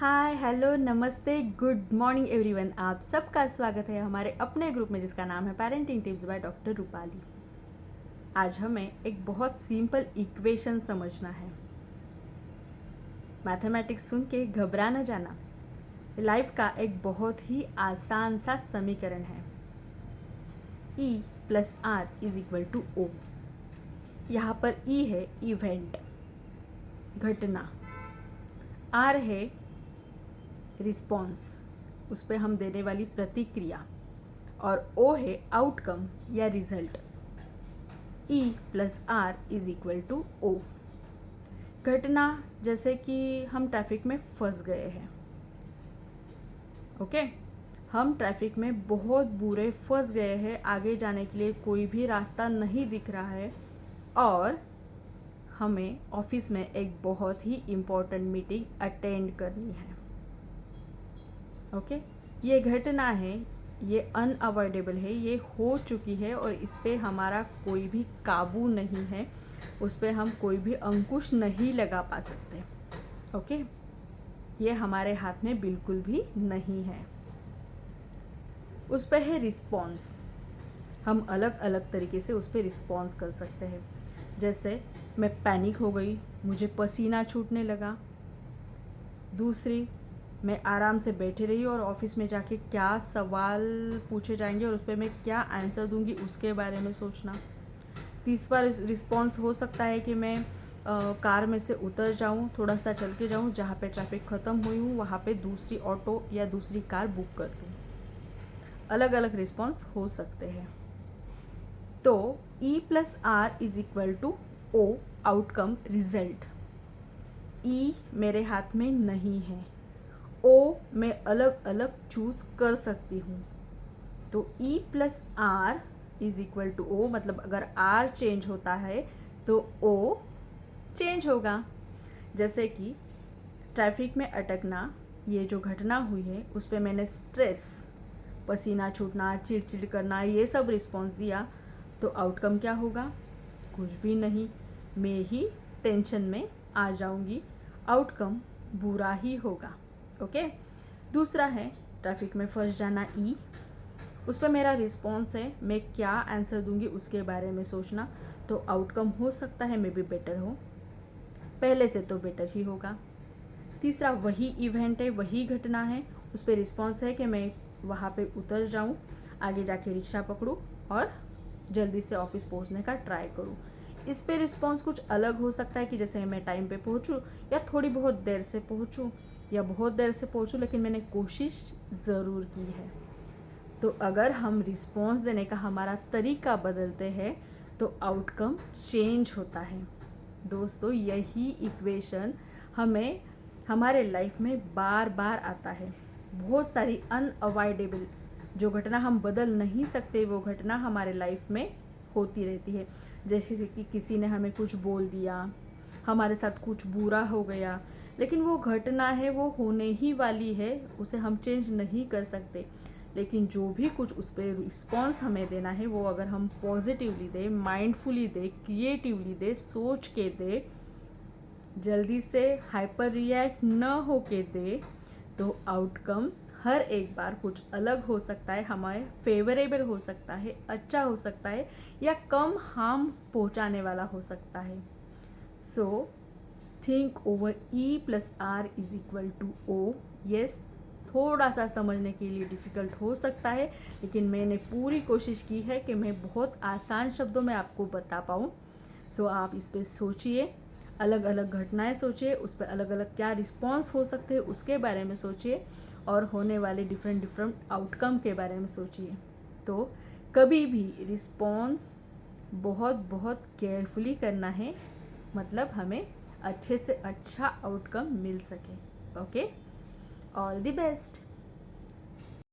Hi hello नमस्ते good morning everyone. आप सबका स्वागत है हमारे अपने ग्रुप में जिसका नाम है parenting tips by doctor Rupali. आज हमें एक बहुत सिंपल इक्वेशन समझना है। मैथमेटिक्स सुन के घबरा न जाना, लाइफ का एक बहुत ही आसान सा समीकरण है। E plus R is equal to O. यहाँ पर E है इवेंट, घटना, R है रिस्पॉन्स, उस पर हम देने वाली प्रतिक्रिया, और O है आउटकम या result. E plus R is equal to O. घटना जैसे कि हम ट्रैफिक में फंस गए हैं। ओके, हम ट्रैफिक में बहुत बुरे फंस गए हैं, आगे जाने के लिए कोई भी रास्ता नहीं दिख रहा है और हमें ऑफिस में एक बहुत ही इम्पोर्टेंट मीटिंग अटेंड करनी है। ओके, ये घटना है, ये अनअवॉइडेबल है, ये हो चुकी है और इस पर हमारा कोई भी काबू नहीं है, उस पर हम कोई भी अंकुश नहीं लगा पा सकते। ओके, ये हमारे हाथ में बिल्कुल भी नहीं है। उस पर है रिस्पॉन्स, हम अलग अलग तरीके से उस पर रिस्पॉन्स कर सकते हैं। जैसे मैं पैनिक हो गई, मुझे पसीना छूटने लगा। दूसरी, मैं आराम से बैठी रही और ऑफिस में जाके क्या सवाल पूछे जाएंगे और उस पर मैं क्या आंसर दूंगी उसके बारे में सोचना। तीसरा रिस्पॉन्स हो सकता है कि मैं कार में से उतर जाऊं, थोड़ा सा चल के जाऊं, जहाँ पे ट्रैफिक ख़त्म हुई हूँ वहाँ पे दूसरी ऑटो या दूसरी कार बुक कर दूँ। अलग अलग रिस्पॉन्स हो सकते हैं। तो E plus R is equal to O, outcome result. E मेरे हाथ में नहीं है, ओ मैं अलग अलग चूज़ कर सकती हूँ। तो E plus R is equal to O, मतलब अगर R चेंज होता है तो O चेंज होगा। जैसे कि ट्रैफिक में अटकना, ये जो घटना हुई है उस पर मैंने स्ट्रेस, पसीना छूटना, चिड़चिड़ करना, ये सब रिस्पॉन्स दिया, तो आउटकम क्या होगा? कुछ भी नहीं, मैं ही टेंशन में आ जाऊंगी, आउटकम बुरा ही होगा। ओके, दूसरा है ट्रैफिक में फंस जाना, ई, उस पर मेरा रिस्पॉन्स है मैं क्या आंसर दूंगी उसके बारे में सोचना, तो आउटकम हो सकता है मे बी बेटर हो, पहले से तो बेटर ही होगा। तीसरा वही इवेंट है, वही घटना है, उस पर रिस्पॉन्स है कि मैं वहाँ पे उतर जाऊँ, आगे जाके रिक्शा पकड़ूँ और जल्दी से ऑफिस पहुँचने का ट्राई करूँ। इस पे रिस्पॉन्स कुछ अलग हो सकता है कि जैसे मैं टाइम पे पहुँचूँ या थोड़ी बहुत देर से पहुँचूँ या बहुत देर से पहुँचूँ, लेकिन मैंने कोशिश ज़रूर की है। तो अगर हम रिस्पॉन्स देने का हमारा तरीका बदलते हैं तो आउटकम चेंज होता है। दोस्तों, यही इक्वेशन हमें हमारे लाइफ में बार बार आता है। बहुत सारी अनअवॉइडेबल जो घटना हम बदल नहीं सकते, वो घटना हमारे लाइफ में होती रहती है। जैसे कि किसी ने हमें कुछ बोल दिया, हमारे साथ कुछ बुरा हो गया, लेकिन वो घटना है, वो होने ही वाली है, उसे हम चेंज नहीं कर सकते। लेकिन जो भी कुछ उस पर रिस्पॉन्स हमें देना है वो अगर हम पॉजिटिवली दे, माइंडफुली दे, क्रिएटिवली दे, सोच के दे, जल्दी से हाइपर रिएक्ट न हो के दे, तो आउटकम हर एक बार कुछ अलग हो सकता है, हमारे फेवरेबल हो सकता है, अच्छा हो सकता है या कम हार्म पहुंचाने वाला हो सकता है। So think over E plus R is equal to O. Yes, थोड़ा सा समझने के लिए डिफ़िकल्ट हो सकता है, लेकिन मैंने पूरी कोशिश की है कि मैं बहुत आसान शब्दों में आपको बता पाऊँ। सो आप इस पर सोचिए, अलग अलग घटनाएं सोचिए, उस पर अलग अलग क्या रिस्पॉन्स हो सकते हैं उसके बारे में सोचिए और होने वाले डिफरेंट आउटकम के बारे में सोचिए। तो कभी भी रिस्पॉन्स बहुत बहुत केयरफुली करना है, मतलब हमें अच्छे से अच्छा आउटकम मिल सके। Okay, all the best.